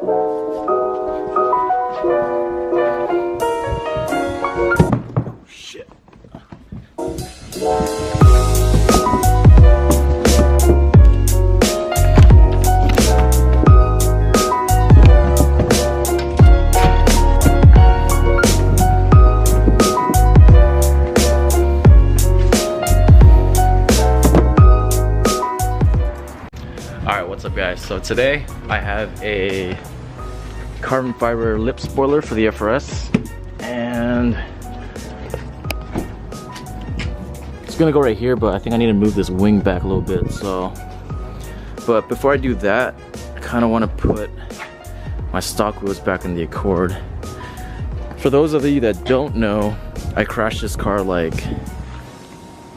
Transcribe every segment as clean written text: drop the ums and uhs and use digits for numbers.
Shit. Alright, what's up guys? So today I have a carbon fiber lip spoiler for the FRS, and it's gonna go right here, but I think I need to move this wing back a little bit. So, but before I do that, I kind of want to put my stock wheels back in the Accord. For those of you that don't know, I crashed this car like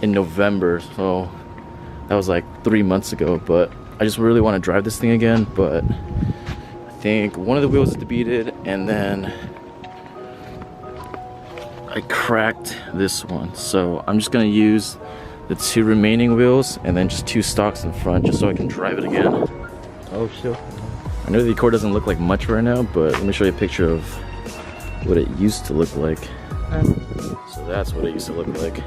in November, so that was like 3 months ago, but I just really want to drive this thing again. But I think one of the wheels is debeaded, and then I cracked this one, so I'm just gonna use the 2 remaining wheels and then just 2 stocks in front, just so I can drive it again. Oh shit. I know the Accord doesn't look like much right now, but let me show you a picture of what it used to look like. So that's what it used to look like.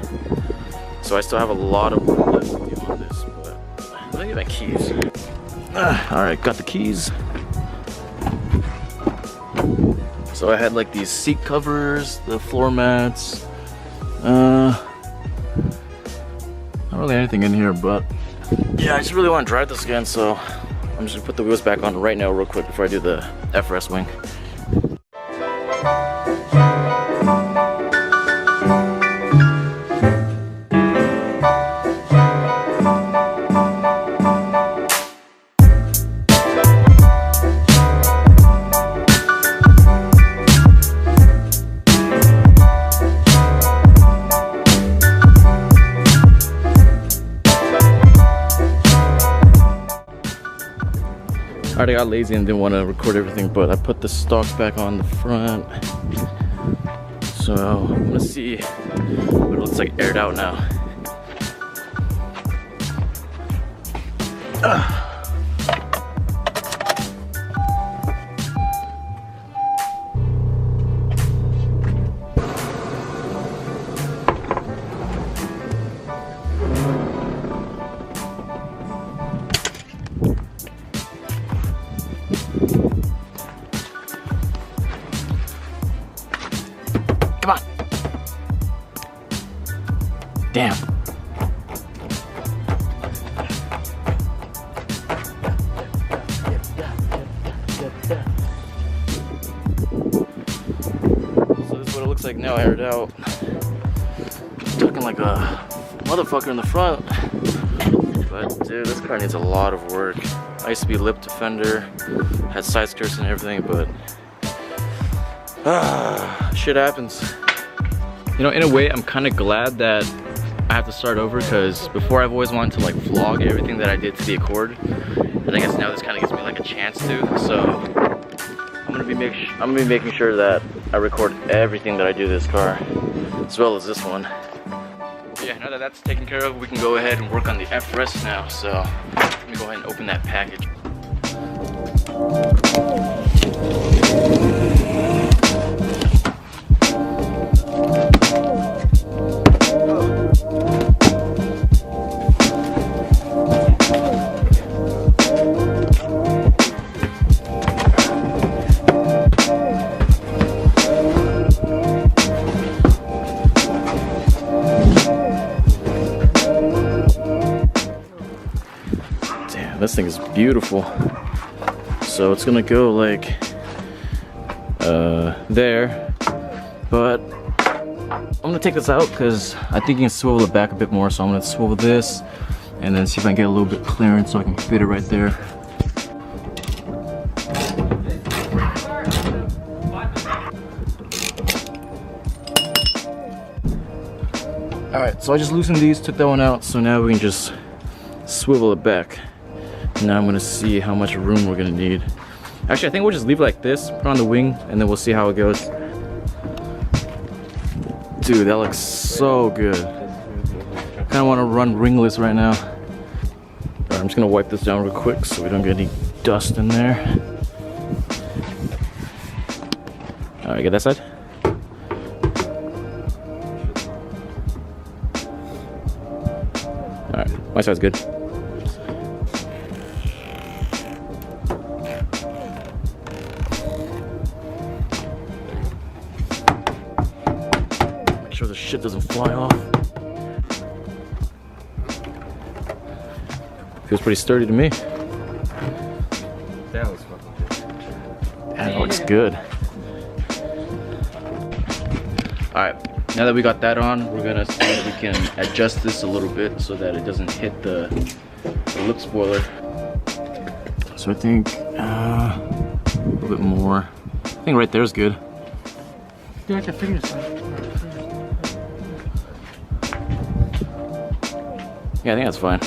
So I still have a lot of work left to do on this, but let me get my keys. Alright, got the keys. So I had like these seat covers, the floor mats, not really anything in here, but yeah, I just really want to drive this again, so I'm just gonna put the wheels back on right now real quick before I do the FRS wing. I already got lazy and didn't want to record everything, but I put the stocks back on the front. So I'm gonna see what it looks like aired out now. Come on. Damn. So this is what it looks like now, aired out. Talking like a motherfucker in the front. But dude, this car needs a lot of work. I used to be lip defender, had side skirts and everything, but shit happens. You know, in a way, I'm kind of glad that I have to start over, because before I've always wanted to like vlog everything that I did to the Accord, and I guess now this kind of gives me like a chance to. So I'm gonna be making sure that I record everything that I do to this car, as well as this one. But yeah, now that that's taken care of, we can go ahead and work on the FRS now. So let me go ahead and open that package. This thing is beautiful. So it's gonna go like there, but I'm gonna take this out because I think you can swivel it back a bit more. So I'm gonna swivel this and then see if I can get a little bit clearance so I can fit it right there. Alright, so I just loosened these, took that one out, so now we can just swivel it back. Now I'm gonna see how much room we're gonna need. Actually, I think we'll just leave it like this, put on the wing, and then we'll see how it goes. Dude, that looks so good. Kinda wanna run ringless right now. Alright, I'm just gonna wipe this down real quick so we don't get any dust in there. Alright, get that side. Alright, my side's good. Make sure the shit doesn't fly off. Feels pretty sturdy to me. That looks fucking good. That looks good. Alright, now that we got that on, we're gonna see if we can adjust this a little bit so that it doesn't hit the lip spoiler. So I think a little bit more. I think right there is good. Do like a finger sign. Yeah, I think that's fine.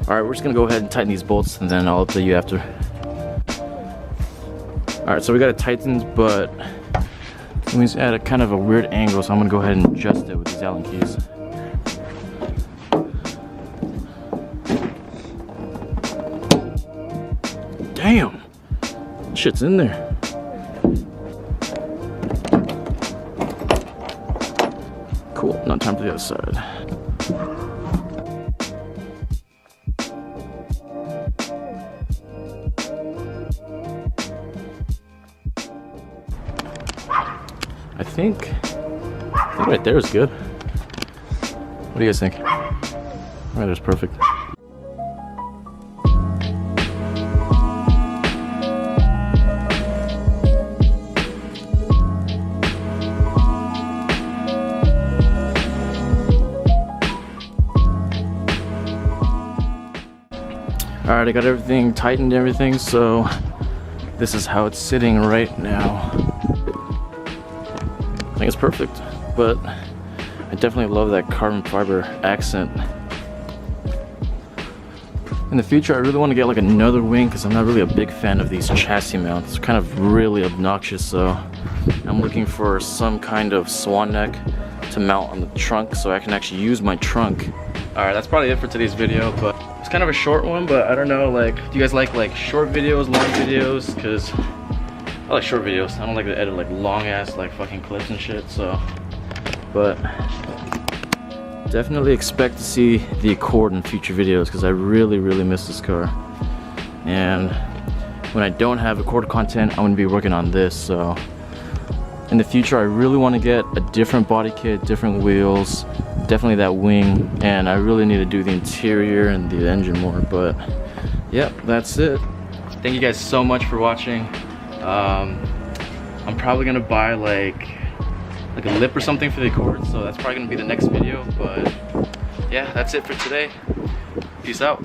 Alright, we're just gonna go ahead and tighten these bolts and then I'll update you after. Alright, so we got it tightened, but it's at a kind of a weird angle, so I'm gonna go ahead and adjust it with these Allen keys. Damn! Shit's in there. Cool, now time for the other side. I think right there is good. What do you guys think? Right there's perfect. Alright, I got everything tightened and everything, so this is how it's sitting right now. I think it's perfect, but I definitely love that carbon fiber accent. In the future, I really want to get like another wing because I'm not really a big fan of these chassis mounts. They're kind of really obnoxious, so I'm looking for some kind of swan neck to mount on the trunk so I can actually use my trunk. Alright, that's probably it for today's video, but it's kind of a short one, but I don't know, like, do you guys like short videos, long videos? Because I like short videos. I don't like to edit like long ass like fucking clips and shit, so. But definitely expect to see the Accord in future videos because I really miss this car. And when I don't have Accord content, I'm gonna be working on this, so. In the future, I really want to get a different body kit, different wheels, definitely that wing, and I really need to do the interior and the engine more, but yep, that's it. Thank you guys so much for watching. I'm probably gonna buy like a lip or something for the Accord, so that's probably gonna be the next video, but yeah, that's it for today. Peace out.